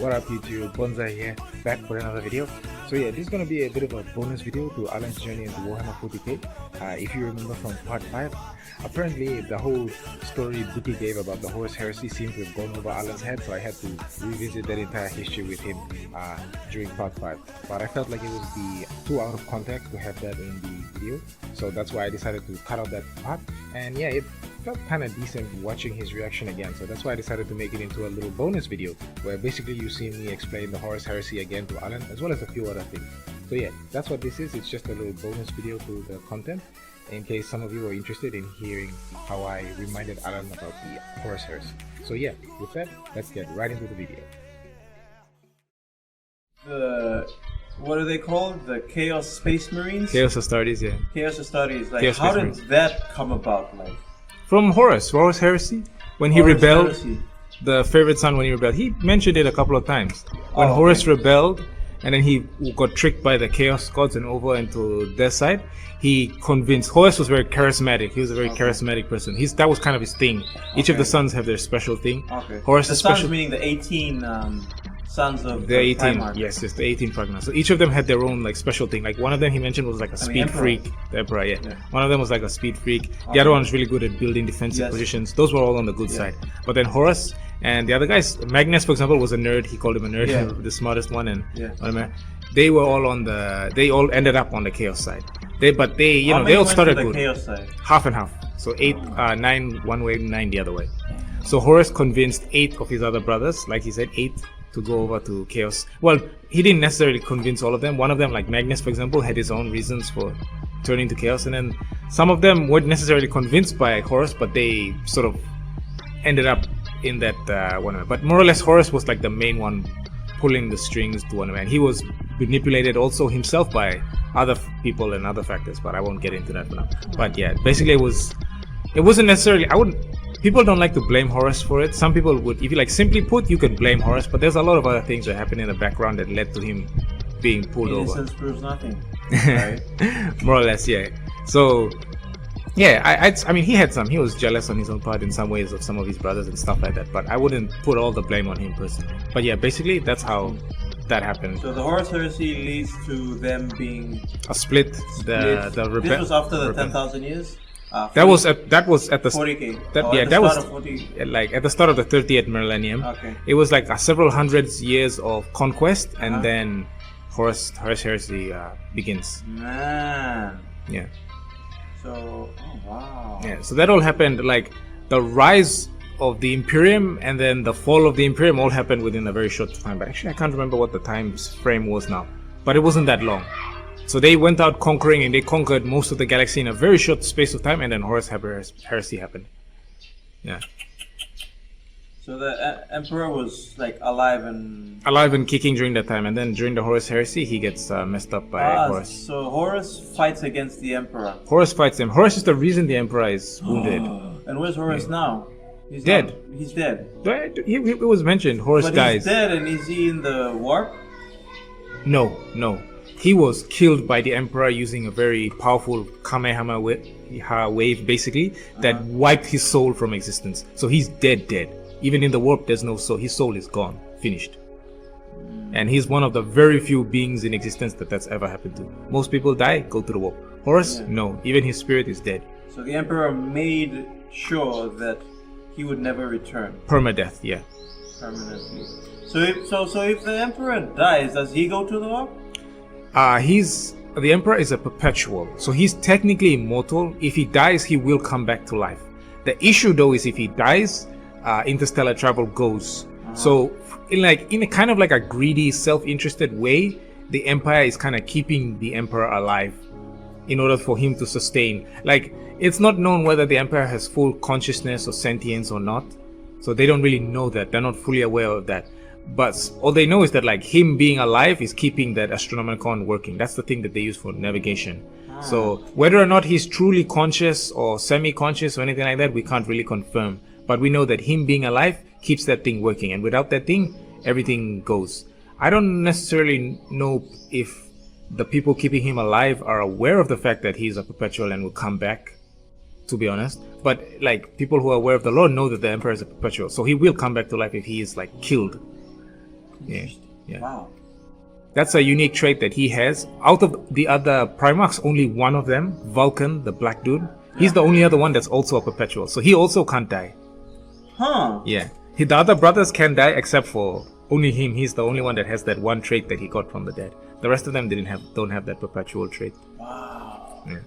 What up YouTube, BonzEye here, back for another video. So yeah, this is going to be a bit of a bonus video to Allan's journey into Warhammer 40K. If you remember from part 5, apparently the whole story Buki gave about the Horus Heresy seemed to have gone over Allan's head, so I had to revisit that entire history with him during part 5. But I felt like it would be too out of context to have that in the video, so that's why I decided to cut out that part. And yeah, it felt kind of decent watching his reaction again, so that's why I decided to make it into a little bonus video where basically you see me explain the Horus Heresy again to Allan, as well as a few other things. So yeah, that's what this is. It's just a little bonus video to the content, in case some of you are interested in hearing how I reminded Allan about the Horus Heresy. So yeah, with that, let's get right into the video. What are they called? The Chaos Space Marines? Chaos Astartes, yeah. Chaos Astartes. Like, Chaos how Space did Marines. that come about? Like, From Horus Heresy, when he Horus rebelled, Heresy. the favorite son when he rebelled. He mentioned it a couple of times. When Oh, okay. Horus rebelled, and then he got tricked by the Chaos Gods and over into their side, he convinced. Horus was very charismatic. He was a very charismatic person. That was kind of his thing. Each of the sons have their special thing. Okay. Horus The is sons special. meaning the 18 sons of The 18, Primarch. yes, the 18 Pragna. So each of them had their own like special thing. Like one of them he mentioned was like a speed Emperor. freak. The Emperor, yeah. Yeah. One of them was like a speed freak. Okay. The other one was really good at building defensive Yes. positions. Those were all on the good side. But then Horus and the other guys, Magnus for example was a nerd. He called him a nerd, Yeah. the smartest one, and Yeah. whatever. They were all on the. They all ended up on the Chaos side. They How they many all went started to the good. Chaos side? Half and half. So 9 one way, 9 the other way. So Horus convinced 8 of his other brothers, like he said, 8 to go over to Chaos. Well, he didn't necessarily convince all of them. One of them, like Magnus for example, had his own reasons for turning to Chaos, and then some of them weren't necessarily convinced by Horus, but they sort of ended up in that one. But more or less Horus was like the main one pulling the strings to one, and he was manipulated also himself by other people and other factors, but I won't get into that for now. But yeah, basically it wasn't necessarily, people don't like to blame Horus for it. Some people would, if you like simply put, you can blame Horus, but there's a lot of other things that happened in the background that led to him being pulled over. Innocence proves nothing. Right? More or less, yeah. So yeah, I mean he was jealous on his own part in some ways of some of his brothers and stuff like that, but I wouldn't put all the blame on him personally. But yeah, basically that's how that happened. So the Horus Heresy leads to them being A split. split. This was after the 10,000 years? That was at the 40K. that, Oh, yeah, at the that was start of 40. like at the start of the 30th millennium. Okay. It was like several hundreds years of conquest, and Uh-huh. then Horus Heresy begins. Man. Yeah. So, oh wow. Yeah, so that all happened, like the rise of the Imperium and then the fall of the Imperium all happened within a very short time. But actually I can't remember what the time frame was now, but it wasn't that long. So they went out conquering, and they conquered most of the galaxy in a very short space of time, and then Horus Heresy happened. Yeah. So the Emperor was like alive and... Alive and kicking during that time, and then during the Horus Heresy he gets messed up by Horus. So Horus fights against the Emperor. Horus fights him. Horus is the reason the Emperor is wounded. And where's Horus now? He's Dead. not- he's dead. It was mentioned, Horus But dies. he's dead, and is he in the warp? No. He was killed by the Emperor using a very powerful Kamehameha wave, basically, that wiped his soul from existence. So he's dead. Even in the warp, there's no soul. His soul is gone, finished. And he's one of the very few beings in existence that's ever happened to. Most people die, go to the warp. Horus, no. Even his spirit is dead. So the Emperor made sure that he would never return Permadeath, yeah. permanently. So if the Emperor dies, does he go to the warp? The Emperor is a perpetual, so he's technically immortal. If he dies, he will come back to life. The issue though is if he dies, interstellar travel goes. So in a kind of like a greedy, self-interested way, the Empire is kind of keeping the Emperor alive in order for him to sustain. Like, it's not known whether the Emperor has full consciousness or sentience or not, so they don't really know that. They're not fully aware of that. But all they know is that like him being alive is keeping that Astronomicon working. That's the thing that they use for navigation. So whether or not he's truly conscious or semi-conscious or anything like that, we can't really confirm. But we know that him being alive keeps that thing working, and without that thing, everything goes. I don't necessarily know if the people keeping him alive are aware of the fact that he's a perpetual and will come back, to be honest. But like people who are aware of the lore know that the Emperor is a perpetual, so he will come back to life if he is like killed. Yeah. Yeah. Wow. That's a unique trait that he has. Out of the other Primarchs, only one of them, Vulcan, the black dude, he's the only other one that's also a perpetual. So he also can't die. Huh. Yeah. The other brothers can die except for only him. He's the only one that has that one trait that he got from the dead. The rest of them don't have that perpetual trait. Wow. Yeah.